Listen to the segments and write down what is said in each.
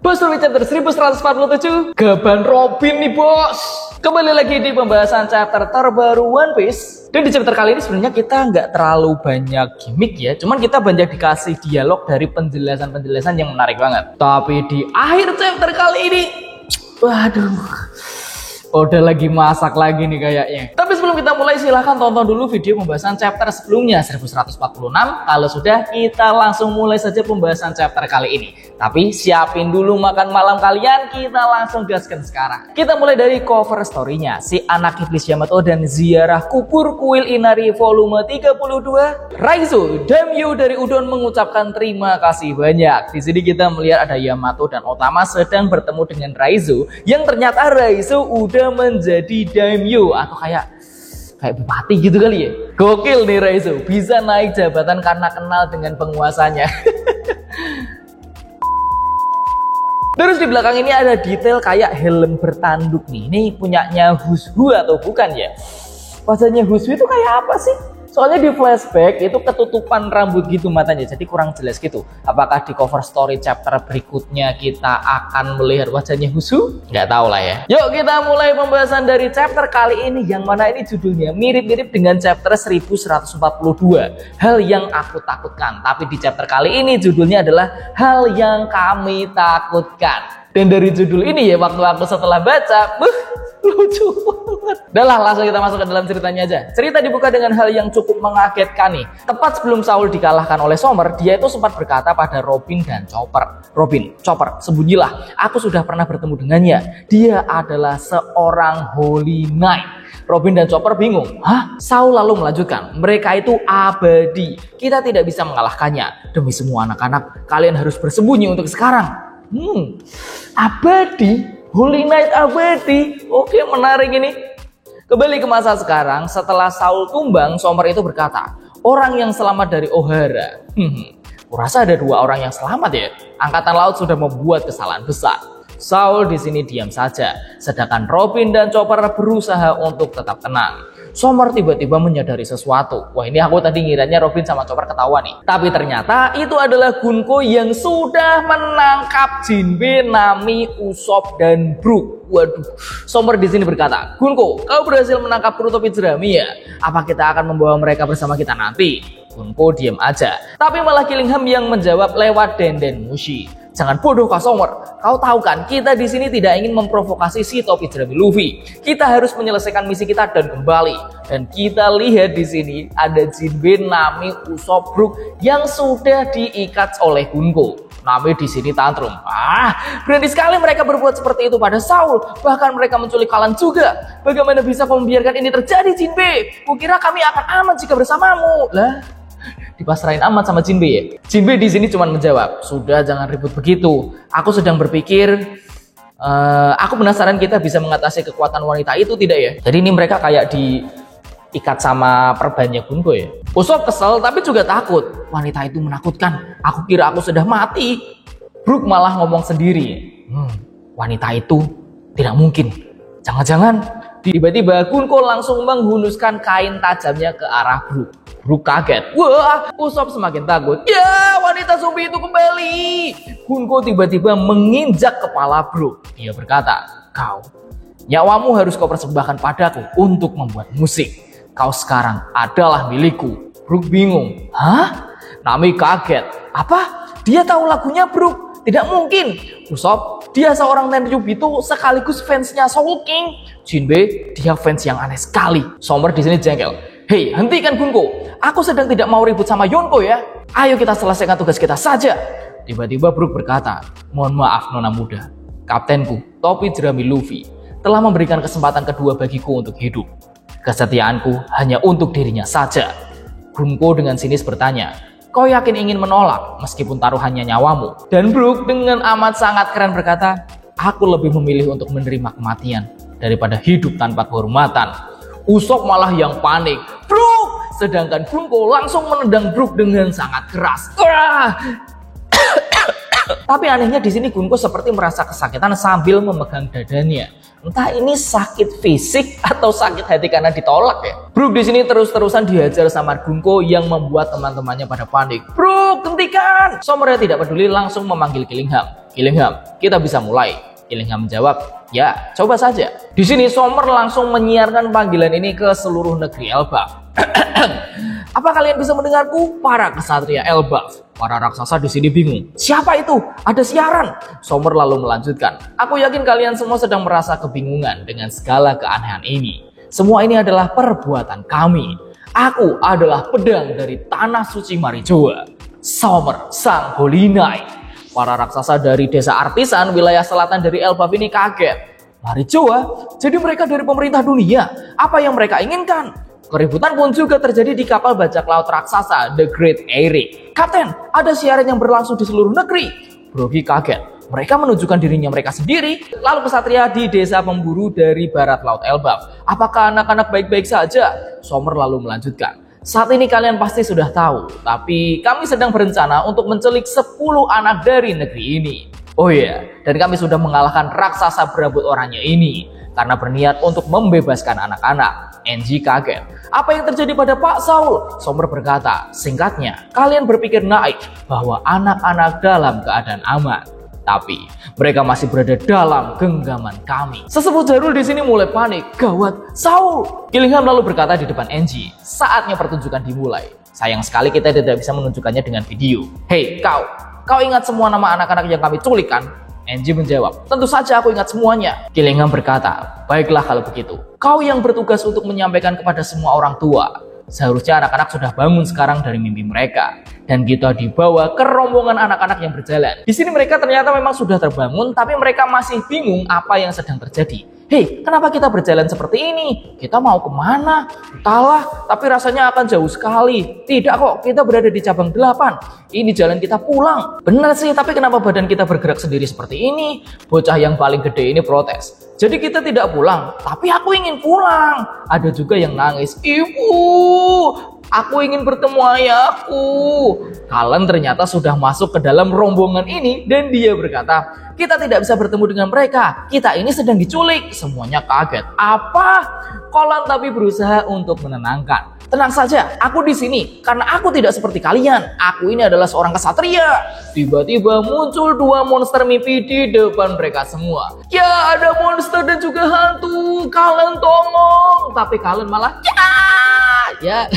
Bos Ruby chapter 1147 Gaban Robin nih bos. Kembali lagi di pembahasan chapter terbaru One Piece. Dan di chapter kali ini sebenarnya kita nggak terlalu banyak gimmick ya. Cuman kita banyak dikasih dialog dari penjelasan-penjelasan yang menarik banget. Tapi di akhir chapter kali ini, waduh, udah lagi masak lagi nih kayaknya. Tapi sebelum kita mulai silahkan tonton dulu video pembahasan chapter sebelumnya 1146. Kalau sudah, kita langsung mulai saja pembahasan chapter kali ini. Tapi siapin dulu makan malam kalian, kita langsung gaskan sekarang. Kita mulai dari cover story-nya. Si anak iblis Yamato dan ziarah kubur kuil Inari volume 32. Raizo, Daimyo dari Udon mengucapkan terima kasih banyak. Di sini kita melihat ada Yamato dan Otama sedang bertemu dengan Raizo, yang ternyata Raizo udah menjadi Daimyo atau kayak bupati gitu kali ya. Gokil nih Raizo, bisa naik jabatan karena kenal dengan penguasanya. Terus di belakang ini ada detail kayak helm bertanduk nih. Ini punyanya Hushu atau bukan ya? Wajahnya Hushu itu kayak apa sih? Soalnya di flashback itu ketutupan rambut gitu matanya, jadi kurang jelas gitu. Apakah di cover story chapter berikutnya kita akan melihat wajahnya Hushu? Nggak tahu lah ya. Yuk kita mulai pembahasan dari chapter kali ini, yang mana ini judulnya mirip-mirip dengan chapter 1142. Hal yang aku takutkan. Tapi di chapter kali ini judulnya adalah hal yang kami takutkan. Dan dari judul ini ya, waktu aku setelah baca, lucu banget. Udah lah, langsung kita masuk ke dalam ceritanya aja. Cerita dibuka dengan hal yang cukup mengagetkan nih. Tepat sebelum Saul dikalahkan oleh Sommer, dia itu sempat berkata pada Robin dan Chopper, "Robin, Chopper, sembunyilah. Aku sudah pernah bertemu dengannya. Dia adalah seorang Holy Knight." Robin dan Chopper bingung. Hah? Saul lalu melanjutkan, "Mereka itu abadi. Kita tidak bisa mengalahkannya. Demi semua anak-anak, kalian harus bersembunyi untuk sekarang." Abadi? Holy Knight abadi? Oke, menarik ini. Kembali ke masa sekarang, setelah Saul tumbang, Sommer itu berkata, "Orang yang selamat dari Ohara." Kurasa ada 2 orang yang selamat ya. Angkatan laut sudah membuat kesalahan besar. Saul di sini diam saja, sedangkan Robin dan Chopper berusaha untuk tetap tenang. Sommer tiba-tiba menyadari sesuatu. Wah, ini aku tadi ngiranya Robin sama Chopper ketawa nih. Tapi ternyata itu adalah Gunko yang sudah menangkap Jinbe, Nami, Usopp, dan Brook. Waduh, Sommer di sini berkata, "Gunko, kau berhasil menangkap kru topi jerami ya? Apa kita akan membawa mereka bersama kita nanti?" Gunko diam aja. Tapi malah Killingham yang menjawab lewat Denden Mushi. "Jangan bodoh kau Sommer. Kau tahu kan kita di sini tidak ingin memprovokasi si topi jerami Luffy. Kita harus menyelesaikan misi kita dan kembali." Dan kita lihat di sini ada Jinbe, Nami, Usopp, Brook yang sudah diikat oleh Gunko. Nami di sini tantrum. Berani sekali mereka berbuat seperti itu pada Saul. Bahkan mereka menculik Kalan juga. Bagaimana bisa kau membiarkan ini terjadi, Jinbe? Kukira kami akan aman jika bersamamu. Lah, dipasrahin amat sama Jinbe ya. Jinbe di sini cuma menjawab, "Sudah, jangan ribut begitu. Aku sedang berpikir, aku penasaran kita bisa mengatasi kekuatan wanita itu tidak ya?" Jadi ini mereka kayak diikat sama perbannya Gunko ya. Usopp kesel tapi juga takut. "Wanita itu menakutkan. Aku kira aku sudah mati." Brook malah ngomong sendiri, "Wanita itu tidak mungkin. Jangan-jangan." Tiba-tiba Gunko langsung menghunuskan kain tajamnya ke arah Brook. Brook kaget. Wah, Usopp semakin takut. Ya, wanita zombie itu kembali. Gunko tiba-tiba menginjak kepala Brook. Dia berkata, "Kau, nyawamu harus kau persembahkan padaku untuk membuat musik. Kau sekarang adalah milikku." Brook bingung. Hah? Nami kaget. Apa? Dia tahu lagunya Brook? Tidak mungkin. Usopp, dia seorang Tenryubito sekaligus fansnya Soul King. Jinbe, dia fans yang aneh sekali. Sommer di sini jengkel. "Hei, hentikan Gunko. Aku sedang tidak mau ribut sama Yonko ya. Ayo kita selesaikan tugas kita saja." Tiba-tiba Brook berkata, "Mohon maaf Nona muda. Kaptenku, topi jerami Luffy, telah memberikan kesempatan kedua bagiku untuk hidup. Kesetiaanku hanya untuk dirinya saja." Gunko dengan sinis bertanya, "Kau yakin ingin menolak meskipun taruhannya nyawamu?" Dan Brook dengan amat sangat keren berkata, "Aku lebih memilih untuk menerima kematian daripada hidup tanpa kehormatan." Usopp malah yang panik. "Brook!" Sedangkan Gunko langsung menendang Brook dengan sangat keras. Tapi anehnya di sini Gunko seperti merasa kesakitan sambil memegang dadanya. Entah ini sakit fisik atau sakit hati karena ditolak ya. Brook di sini terus-terusan dihajar sama Gunko yang membuat teman-temannya pada panik. "Brook, hentikan!" Sommer tidak peduli langsung memanggil Killingham. Gillingham, kita bisa mulai. Gillingham menjawab, ya, coba saja. Di sini Sommer langsung menyiarkan panggilan ini ke seluruh negeri Elbaf. Apa kalian bisa mendengarku, para kesatria Elbaf? Para raksasa di sini bingung. Siapa itu? Ada siaran. Sommer lalu melanjutkan, aku yakin kalian semua sedang merasa kebingungan dengan segala keanehan ini. Semua ini adalah perbuatan kami. Aku adalah pedang dari tanah suci Marijoa. Sommer, sang Holy Knight. Para raksasa dari desa Artisan, wilayah selatan dari Elbaf ini kaget. Marijoa? Jadi mereka dari pemerintah dunia? Apa yang mereka inginkan? Keributan pun juga terjadi di kapal bajak laut raksasa The Great Eyrick. Kapten, ada siaran yang berlangsung di seluruh negeri. Broggy kaget. Mereka menunjukkan dirinya mereka sendiri. Lalu kesatria di desa pemburu dari barat laut Elbaf. Apakah anak-anak baik-baik saja? Sommer lalu melanjutkan. Saat ini kalian pasti sudah tahu, tapi kami sedang berencana untuk menculik 10 anak dari negeri ini. Oh iya, dan kami sudah mengalahkan raksasa berambut oranye ini karena berniat untuk membebaskan anak-anak. Angie kaget. Apa yang terjadi pada Pak Saul? Sommer berkata, singkatnya, kalian berpikir naif bahwa anak-anak dalam keadaan aman. Tapi mereka masih berada dalam genggaman kami. Sesepuh Jarul di sini mulai panik. Gawat, Saul! Gillingham lalu berkata di depan Angie, saatnya pertunjukan dimulai. Sayang sekali kita tidak bisa menunjukkannya dengan video. Hei, kau ingat semua nama anak-anak yang kami culik kan? Angie menjawab, tentu saja aku ingat semuanya. Gillingham berkata, baiklah kalau begitu. Kau yang bertugas untuk menyampaikan kepada semua orang tua. Seharusnya anak-anak sudah bangun sekarang dari mimpi mereka. Dan kita dibawa ke rombongan anak-anak yang berjalan. Di sini mereka ternyata memang sudah terbangun, tapi mereka masih bingung apa yang sedang terjadi. Hei, kenapa kita berjalan seperti ini? Kita mau kemana? Entahlah, tapi rasanya akan jauh sekali. Tidak kok, kita berada di cabang 8. Ini jalan kita pulang. Benar sih, tapi kenapa badan kita bergerak sendiri seperti ini? Bocah yang paling gede ini protes. Jadi kita tidak pulang, tapi aku ingin pulang. Ada juga yang nangis. Ibu, aku ingin bertemu ayahku. Cullen ternyata sudah masuk ke dalam rombongan ini dan dia berkata, kita tidak bisa bertemu dengan mereka. Kita ini sedang diculik. Semuanya kaget. Apa? Cullen tapi berusaha untuk menenangkan. Tenang saja, aku di sini karena aku tidak seperti kalian. Aku ini adalah seorang kesatria. Tiba-tiba muncul 2 monster mimpi di depan mereka semua. Ya, ada monster dan juga hantu. Cullen tolong. Tapi Cullen malah ya.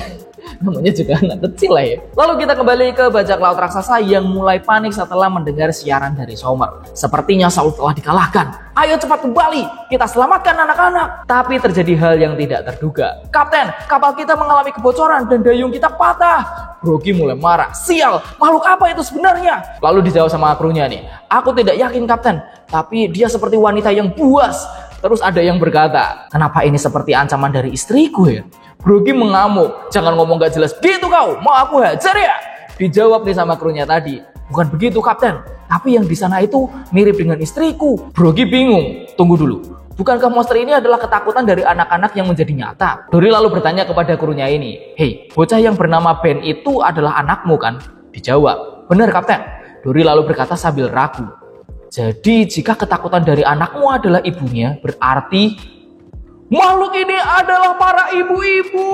Namanya juga anak kecil lah ya. Lalu kita kembali ke bajak laut raksasa yang mulai panik setelah mendengar siaran dari Sommer. Sepertinya Saul telah dikalahkan. Ayo cepat kembali, kita selamatkan anak-anak. Tapi terjadi hal yang tidak terduga. Kapten, kapal kita mengalami kebocoran dan dayung kita patah. Broggy mulai marah. Sial, makhluk apa itu sebenarnya? Lalu dijawab sama krunya nih. Aku tidak yakin kapten, tapi dia seperti wanita yang buas. Terus ada yang berkata, kenapa ini seperti ancaman dari istriku ya? Broggy mengamuk, jangan ngomong gak jelas gitu kau, mau aku hajar ya? Dijawab nih sama krunya tadi, bukan begitu kapten, tapi yang di sana itu mirip dengan istriku. Broggy bingung, tunggu dulu, bukankah monster ini adalah ketakutan dari anak-anak yang menjadi nyata? Dory lalu bertanya kepada krunya ini, hei, bocah yang bernama Ben itu adalah anakmu kan? Dijawab, benar kapten. Dory lalu berkata sambil ragu, jadi jika ketakutan dari anakmu adalah ibunya, berarti makhluk ini adalah para ibu-ibu.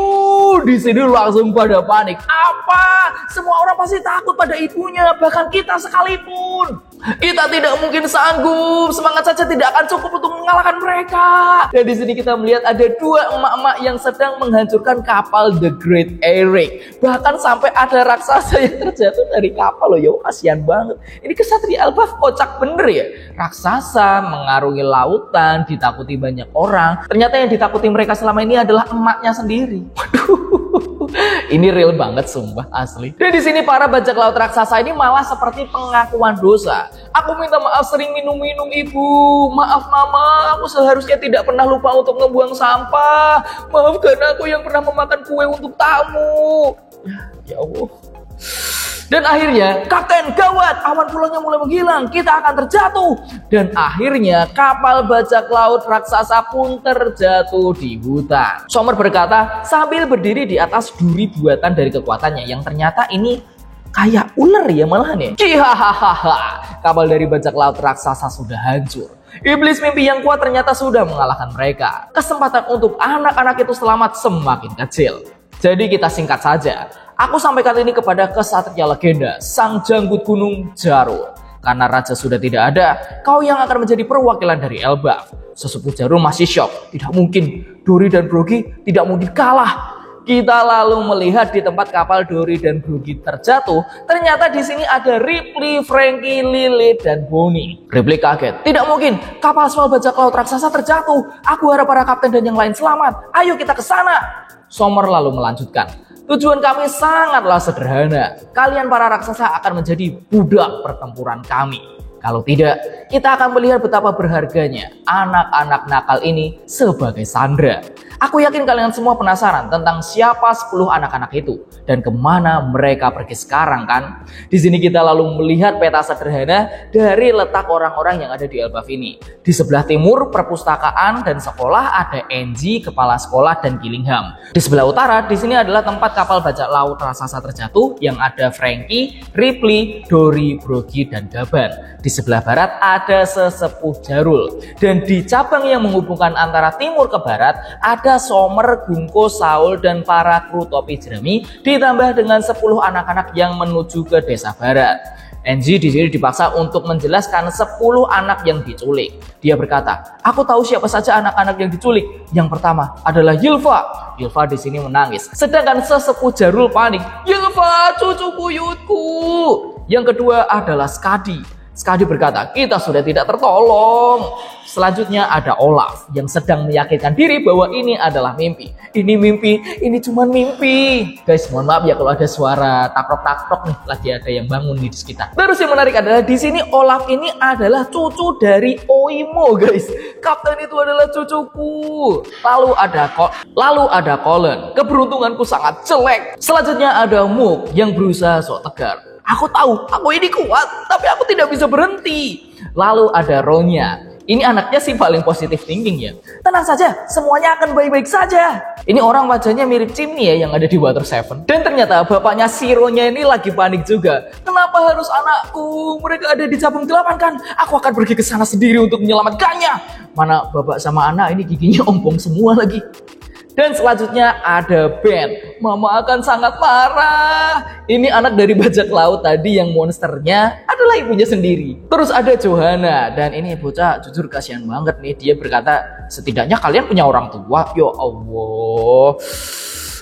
Di sini langsung pada panik. Apa? Semua orang pasti takut pada ibunya, bahkan kita sekalipun. Kita tidak mungkin sanggup. Semangat saja tidak akan cukup untuk mengalahkan mereka. Dan di sini kita melihat ada 2 emak-emak yang sedang menghancurkan kapal The Great Eyrick. Bahkan sampai ada raksasa yang terjatuh dari kapal loh. Ya, kasihan banget. Ini kesatria Elbaf kocak bener ya. Raksasa mengarungi lautan, ditakuti banyak orang. Ternyata yang ditakuti mereka selama ini adalah emaknya sendiri. Waduh. Ini real banget sumpah asli. Dan di sini para bajak laut raksasa ini malah seperti pengakuan dosa. Aku minta maaf sering minum-minum ibu. Maaf mama, aku seharusnya tidak pernah lupa untuk membuang sampah. Maafkan aku yang pernah memakan kue untuk tamu. Ya Allah. Dan akhirnya, kapten gawat, awan pulangnya mulai menghilang, kita akan terjatuh. Dan akhirnya kapal bajak laut raksasa pun terjatuh di hutan. Sommer berkata sambil berdiri di atas duri buatan dari kekuatannya yang ternyata ini kayak ular ya malahan ya. Cihahaha, kapal dari bajak laut raksasa sudah hancur. Iblis mimpi yang kuat ternyata sudah mengalahkan mereka. Kesempatan untuk anak-anak itu selamat semakin kecil. Jadi kita singkat saja. Aku sampaikan ini kepada kesatria legenda, sang janggut gunung Jarul. Karena raja sudah tidak ada, kau yang akan menjadi perwakilan dari Elbaf. Sesepuh Jarul masih syok. Tidak mungkin, Dori dan Brogy tidak mungkin kalah. Kita lalu melihat di tempat kapal Dori dan Brogy terjatuh, ternyata di sini ada Ripley, Franky, Lily, dan Bonnie. Ripley kaget. Tidak mungkin, kapal Swell bajak laut raksasa terjatuh. Aku harap para kapten dan yang lain selamat. Ayo kita ke sana. Sommer lalu melanjutkan. Tujuan kami sangatlah sederhana. Kalian para raksasa akan menjadi budak pertempuran kami. Kalau tidak, kita akan melihat betapa berharganya anak-anak nakal ini sebagai sandera. Aku yakin kalian semua penasaran tentang siapa 10 anak-anak itu dan kemana mereka pergi sekarang kan? Di sini kita lalu melihat peta sederhana dari letak orang-orang yang ada di Elbaf ini. Di sebelah timur perpustakaan dan sekolah ada Angie, kepala sekolah, dan Gillingham. Di sebelah utara di sini adalah tempat kapal bajak laut raksasa terjatuh yang ada Franky, Ripley, Dori, Brogy, dan Gaban. Di sebelah barat ada sesepuh Jarul. Dan di cabang yang menghubungkan antara timur ke barat ada Sommer, Gunko, Saul, dan para kru topi jerami ditambah dengan 10 anak-anak yang menuju ke desa barat. Angie di sini dipaksa untuk menjelaskan 10 anak yang diculik. Dia berkata, "Aku tahu siapa saja anak-anak yang diculik. Yang pertama adalah Ylva." Ylva di sini menangis. Sedangkan sesepuh Jarul panik. "Ylva, cucu buyutku." Yang kedua adalah Skadi. Skadi berkata, "Kita sudah tidak tertolong." Selanjutnya ada Olaf yang sedang meyakinkan diri bahwa ini adalah mimpi. Ini mimpi, ini cuma mimpi. Guys, mohon maaf ya kalau ada suara takrok-takrok nih, lagi ada yang bangun di sekitar. Terus yang menarik adalah di sini Olaf ini adalah cucu dari Oimo, guys. Kapten itu adalah cucuku. Lalu ada Colin. Keberuntunganku sangat jelek. Selanjutnya ada Mook yang berusaha sok tegar. Aku tahu, aku ini kuat, tapi aku tidak bisa berhenti. Lalu ada Ronya. Ini anaknya sih paling positif thinking ya. Tenang saja, semuanya akan baik-baik saja. Ini orang wajahnya mirip Chimney ya yang ada di Water 7. Dan ternyata bapaknya si Ronya ini lagi panik juga. Kenapa harus anakku? Mereka ada di cabang 8 kan? Aku akan pergi ke sana sendiri untuk menyelamatkannya. Mana bapak sama anak ini giginya ompong semua lagi. Dan selanjutnya ada Ben. Mama akan sangat marah. Ini anak dari bajak laut tadi yang monsternya adalah ibunya sendiri. Terus ada Johanna. Dan ini bocah jujur kasihan banget nih. Dia berkata, setidaknya kalian punya orang tua. Ya Allah.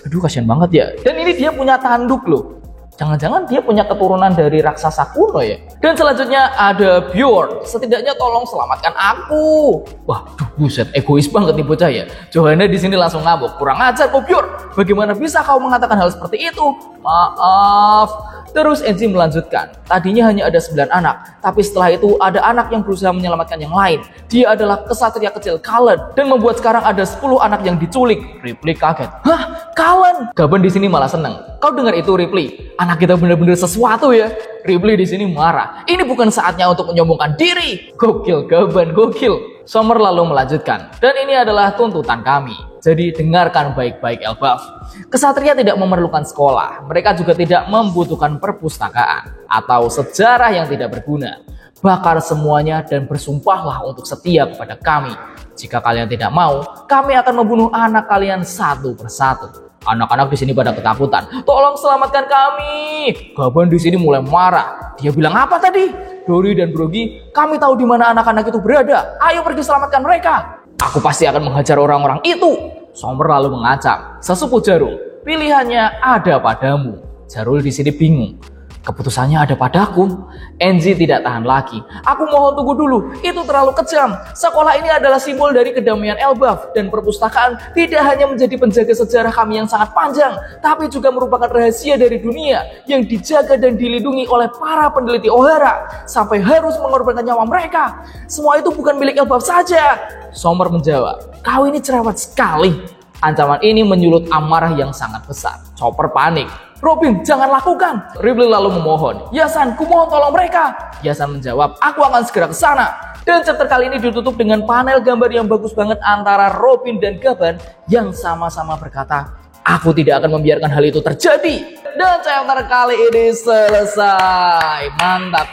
Aduh kasihan banget ya. Dan ini dia punya tanduk loh. Jangan-jangan dia punya keturunan dari raksasa kuno ya. Dan selanjutnya ada Bjorn. Setidaknya tolong selamatkan aku. Wah, buset, egois banget nih bocah ya. Johanna di sini langsung ngabuk. Kurang ajar kok Bjorn. Bagaimana bisa kau mengatakan hal seperti itu? Maaf. Terus Angie melanjutkan. Tadinya hanya ada 9 anak, tapi setelah itu ada anak yang berusaha menyelamatkan yang lain. Dia adalah kesatria kecil Cullen dan membuat sekarang ada 10 anak yang diculik. Ripley kaget. Hah, Cullen? Gaban di sini malah seneng. Kau dengar itu Ripley? Anak kita benar-benar sesuatu ya. Ripley di sini marah. Ini bukan saatnya untuk menyombongkan diri. Gokil Gaban, gokil. Sommer lalu melanjutkan. Dan ini adalah tuntutan kami. Jadi dengarkan baik-baik Elbaf. Kesatria tidak memerlukan sekolah. Mereka juga tidak membutuhkan perpustakaan atau sejarah yang tidak berguna. Bakar semuanya dan bersumpahlah untuk setia kepada kami. Jika kalian tidak mau, kami akan membunuh anak kalian satu persatu. Anak-anak di sini pada ketakutan. Tolong selamatkan kami. Gaban di sini mulai marah. Dia bilang apa tadi? Dori dan Brogy, kami tahu di mana anak-anak itu berada. Ayo pergi selamatkan mereka. Aku pasti akan menghajar orang-orang itu. Sommer lalu mengancam. Sesepuh Jarul, pilihannya ada padamu. Jarul di sini bingung. Keputusannya ada padaku. Angie tidak tahan lagi. Aku mohon tunggu dulu. Itu terlalu kejam. Sekolah ini adalah simbol dari kedamaian Elbaf. Dan perpustakaan tidak hanya menjadi penjaga sejarah kami yang sangat panjang, tapi juga merupakan rahasia dari dunia yang dijaga dan dilindungi oleh para peneliti O'Hara sampai harus mengorbankan nyawa mereka. Semua itu bukan milik Elbaf saja. Sommer menjawab, kau ini cerewet sekali. Ancaman ini menyulut amarah yang sangat besar. Chopper panik. Robin, jangan lakukan. Ripley lalu memohon. Yasan, kumohon tolong mereka. Yasan menjawab, aku akan segera ke sana. Dan chapter kali ini ditutup dengan panel gambar yang bagus banget antara Robin dan Gaban yang sama-sama berkata, aku tidak akan membiarkan hal itu terjadi. Dan chapter kali ini selesai. Mantap.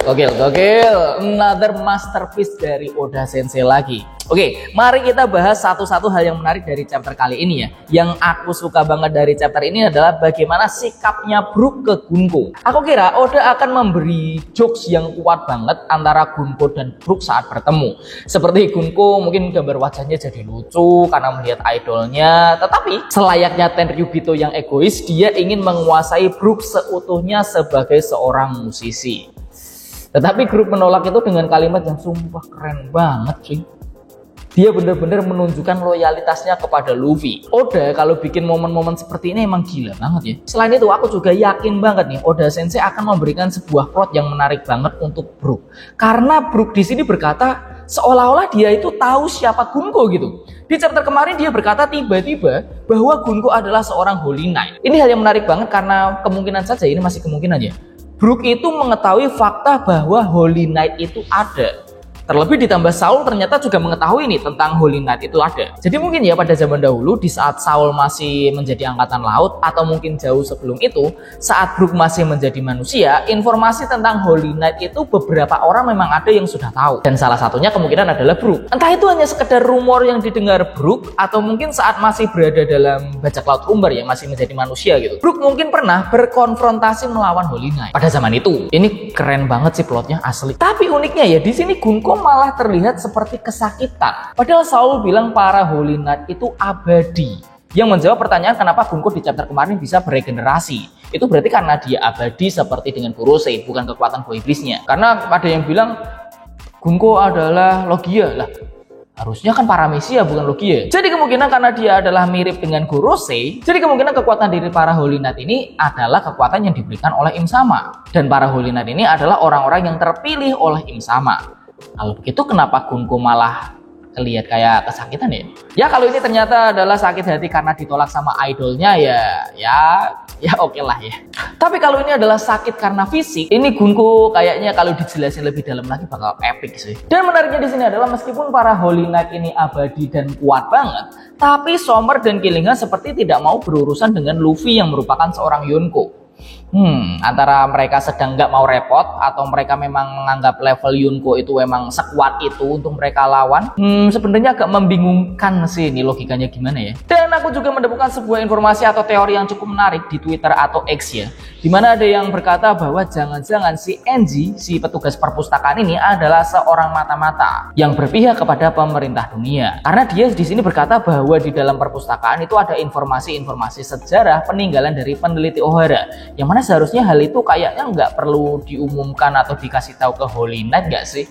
Gokil, gokil. Another masterpiece dari Oda Sensei lagi. Oke, mari kita bahas satu-satu hal yang menarik dari chapter kali ini ya. Yang aku suka banget dari chapter ini adalah bagaimana sikapnya Brook ke Gunko. Aku kira Oda akan memberi jokes yang kuat banget antara Gunko dan Brook saat bertemu. Seperti Gunko mungkin gambar wajahnya jadi lucu karena melihat idolnya. Tetapi selayaknya Tenryubito yang egois, dia ingin menguasai Brook seutuhnya sebagai seorang musisi. Tetapi grup menolak itu dengan kalimat yang sumpah keren banget sih. Dia benar-benar menunjukkan loyalitasnya kepada Luffy. Oda kalau bikin momen-momen seperti ini emang gila banget ya. Selain itu aku juga yakin banget nih Oda Sensei akan memberikan sebuah plot yang menarik banget untuk Brook. Karena Brook di sini berkata seolah-olah dia itu tahu siapa Gunko gitu. Di chapter kemarin dia berkata tiba-tiba bahwa Gunko adalah seorang Holy Knight. Ini hal yang menarik banget karena kemungkinan saja ini masih kemungkinan ya. Brook itu mengetahui fakta bahwa Holy Knight itu ada. Terlebih ditambah Saul ternyata juga mengetahui nih tentang Holy Knight itu ada. Jadi mungkin ya pada zaman dahulu di saat Saul masih menjadi angkatan laut atau mungkin jauh sebelum itu, saat Brook masih menjadi manusia, informasi tentang Holy Knight itu beberapa orang memang ada yang sudah tahu. Dan salah satunya kemungkinan adalah Brook. Entah itu hanya sekedar rumor yang didengar Brook atau mungkin saat masih berada dalam bajak laut umbar yang masih menjadi manusia gitu. Brook mungkin pernah berkonfrontasi melawan Holy Knight pada zaman itu. Ini keren banget sih plotnya asli. Tapi uniknya ya di sini Gunko malah terlihat seperti kesakitan. Padahal Saul bilang para Holy Knight itu abadi. Yang menjawab pertanyaan kenapa Gunko di chapter kemarin bisa beregenerasi. Itu berarti karena dia abadi seperti dengan Kurosei, bukan kekuatan buah iblisnya. Karena ada yang bilang Gunko adalah Logia lah. Harusnya kan Paramecia bukan Logia. Jadi kemungkinan karena dia adalah mirip dengan Kurosei, jadi kemungkinan kekuatan dari para Holy Knight ini adalah kekuatan yang diberikan oleh Im Sama. Dan para Holy Knight ini adalah orang-orang yang terpilih oleh Im Sama. Kalau begitu kenapa Gunko malah terlihat kayak kesakitan ya? Ya kalau ini ternyata adalah sakit hati karena ditolak sama idolnya ya oke lah ya. Tapi kalau ini adalah sakit karena fisik, ini Gunko kayaknya kalau dijelasin lebih dalam lagi bakal epic sih. Dan menariknya di sini adalah meskipun para Holy Knight ini abadi dan kuat banget, tapi Summer dan Killingham seperti tidak mau berurusan dengan Luffy yang merupakan seorang Yonko. Antara mereka sedang nggak mau repot atau mereka memang menganggap level Yonko itu memang sekuat itu untuk mereka lawan. Sebenarnya agak membingungkan sih ini logikanya gimana ya. Dan aku juga menemukan sebuah informasi atau teori yang cukup menarik di Twitter atau X ya, dimana ada yang berkata bahwa jangan-jangan si Enji, si petugas perpustakaan ini adalah seorang mata-mata yang berpihak kepada pemerintah dunia. Karena dia di sini berkata bahwa di dalam perpustakaan itu ada informasi-informasi sejarah peninggalan dari peneliti Ohara, yang mana seharusnya hal itu kayaknya nggak perlu diumumkan atau dikasih tahu ke Holy Knight nggak sih?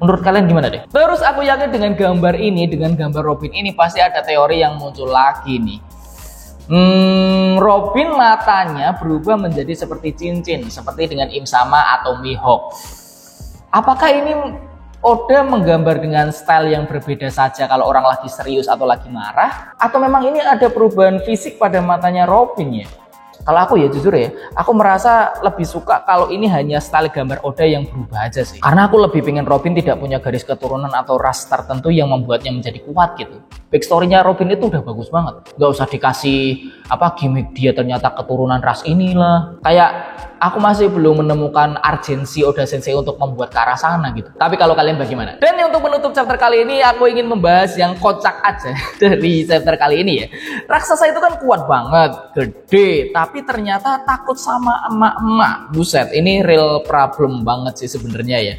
Menurut kalian gimana deh? Terus aku yakin dengan gambar ini, dengan gambar Robin ini pasti ada teori yang muncul lagi nih. Robin matanya berubah menjadi seperti cincin, seperti dengan Im Sama atau Mihawk. Apakah ini Oda menggambar dengan style yang berbeda saja kalau orang lagi serius atau lagi marah? Atau memang ini ada perubahan fisik pada matanya Robin ya? Kalau aku ya jujur ya, aku merasa lebih suka kalau ini hanya style gambar Oda yang berubah aja sih. Karena aku lebih pengen Robin tidak punya garis keturunan atau ras tertentu yang membuatnya menjadi kuat gitu. Backstory-nya Robin itu udah bagus banget. Gak usah dikasih gimmick dia ternyata keturunan ras inilah. Kayak aku masih belum menemukan urgensi Oda Sensei untuk membuat ke arah sana gitu. Tapi kalau kalian bagaimana? Dan untuk menutup chapter kali ini aku ingin membahas yang kocak aja dari chapter kali ini ya. Raksasa itu kan kuat banget, gede, tapi ternyata takut sama emak-emak. Buset, ini real problem banget sih sebenarnya ya.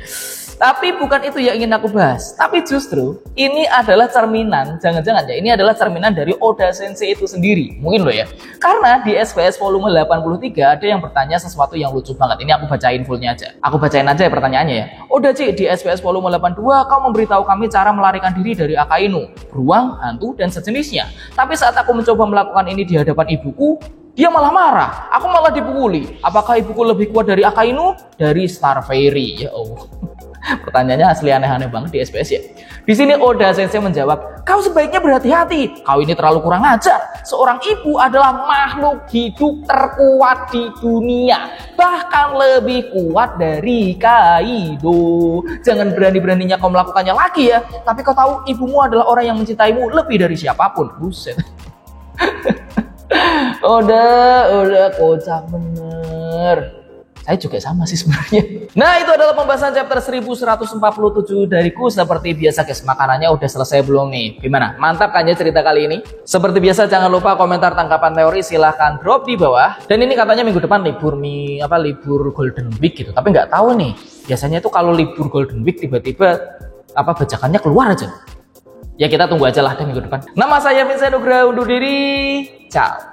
Tapi bukan itu yang ingin aku bahas. Tapi justru ini adalah cerminan, jangan-jangan ya, ini adalah cerminan dari Oda Sensei itu sendiri. Mungkin loh ya. Karena di SBS volume 83 ada yang bertanya sesuatu yang lucu banget. Ini aku bacain fullnya aja. Aku bacain aja ya pertanyaannya ya. Oda Ci, di SBS volume 82 kau memberitahu kami cara melarikan diri dari Akainu, beruang, hantu, dan sejenisnya. Tapi saat aku mencoba melakukan ini di hadapan ibuku, dia malah marah. Aku malah dipukuli. Apakah ibuku lebih kuat dari Akainu? Dari Star Fairy. Ya Allah. Pertanyaannya asli aneh-aneh banget di SBS ya. Di sini Oda Sensei menjawab, kau sebaiknya berhati-hati. Kau ini terlalu kurang ajar. Seorang ibu adalah makhluk hidup terkuat di dunia, bahkan lebih kuat dari Kaido. Jangan berani-beraninya kau melakukannya lagi ya. Tapi kau tahu ibumu adalah orang yang mencintaimu lebih dari siapapun. Buset. Udah kocak bener. Saya juga sama sih sebenarnya. Nah, itu adalah pembahasan chapter 1147 dariku. Seperti biasa guys, makanannya udah selesai belum nih? Gimana? Mantap kan ya cerita kali ini? Seperti biasa jangan lupa komentar tanggapan teori silahkan drop di bawah. Dan ini katanya minggu depan libur libur Golden Week gitu. Tapi nggak tahu nih. Biasanya itu kalau libur Golden Week tiba-tiba bajakannya keluar aja. Ya kita tunggu aja lah deh minggu depan. Nama saya Vincent Nugraha undur diri. Ciao.